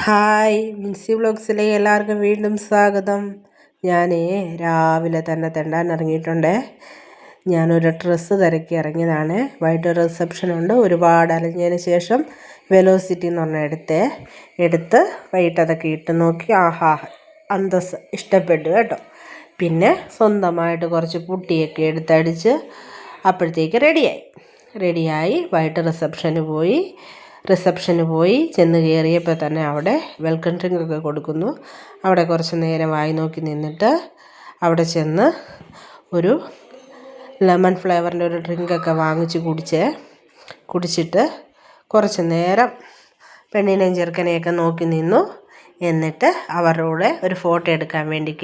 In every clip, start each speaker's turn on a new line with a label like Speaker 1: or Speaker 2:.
Speaker 1: Hi, Mincy വ്ളോഗ്സിലേക്ക് എല്ലാവർക്കും വീണ്ടും സ്വാഗതം. ഞാൻ രാവിലെ തന്നെ തെണ്ടാൻ ഇറങ്ങിയിട്ടുണ്ട്. ഞാനൊരു ഡ്രസ്സ് തിരക്കി ഇറങ്ങിയതാണ്. വൈകിട്ട് റിസപ്ഷനുണ്ട്. ഒരുപാട് അലഞ്ഞതിന് ശേഷം വെലോസിറ്റി എന്ന് പറഞ്ഞ എടുത്ത് വൈകിട്ട് അതൊക്കെ ഇട്ട് നോക്കി. ആഹാ, അന്തസ് ഇഷ്ടപ്പെട്ടു കേട്ടോ. പിന്നെ സ്വന്തമായിട്ട് കുറച്ച് പുട്ടിയൊക്കെ എടുത്തടിച്ച് അപ്പോഴത്തേക്ക് റെഡിയായി വൈകിട്ട് റിസപ്ഷന് പോയി ചെന്ന് കയറിയപ്പോൾ തന്നെ അവിടെ വെൽക്കം ഡ്രിങ്ക് ഒക്കെ കൊടുക്കുന്നു. അവിടെ കുറച്ച് നേരം വായി നോക്കി നിന്നിട്ട് അവിടെ ചെന്ന് ഒരു ലെമൺ ഫ്ലേവറിൻ്റെ ഒരു ഡ്രിങ്കൊക്കെ വാങ്ങിച്ച് കുടിച്ചിട്ട് കുറച്ച് നേരം പെണ്ണിനെയും ചെറുക്കനെയൊക്കെ നോക്കി നിന്നു. എന്നിട്ട് അവരുടെ കൂടെ ഒരു ഫോട്ടോ എടുക്കാൻ വേണ്ടി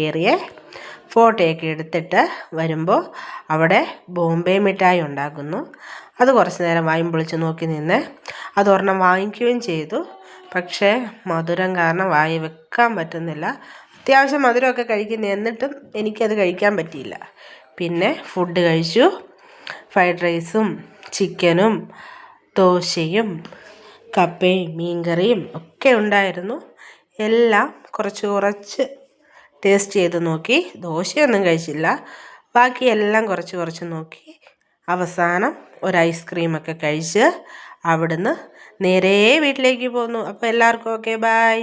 Speaker 1: ഫോട്ടോയൊക്കെ എടുത്തിട്ട് വരുമ്പോൾ അവിടെ ബോംബെ മിഠായി ഉണ്ടാക്കുന്നു. അത് കുറച്ച് നേരം വായും പൊളിച്ച് നോക്കി നിന്ന് അതൊരെണ്ണം വാങ്ങിക്കുകയും ചെയ്തു. പക്ഷേ മധുരം കാരണം വായി വെക്കാൻ പറ്റുന്നില്ല. അത്യാവശ്യം മധുരമൊക്കെ കഴിക്കുന്നു, എന്നിട്ടും എനിക്കത് കഴിക്കാൻ പറ്റിയില്ല. പിന്നെ ഫുഡ് കഴിച്ചു. ഫ്രൈഡ് റൈസും ചിക്കനും ദോശയും കപ്പയും മീൻകറിയും ഒക്കെ ഉണ്ടായിരുന്നു. എല്ലാം കുറച്ച് ടേസ്റ്റ് ചെയ്ത് നോക്കി. ദോശയൊന്നും കഴിച്ചില്ല, ബാക്കിയെല്ലാം കുറച്ച് നോക്കി. അവസാനം ഒരു ഐസ്ക്രീമൊക്കെ കഴിച്ച് അവിടുന്ന് നേരെ വീട്ടിലേക്ക് പോന്നു. അപ്പോൾ എല്ലാവർക്കും ഓക്കെ, ബൈ.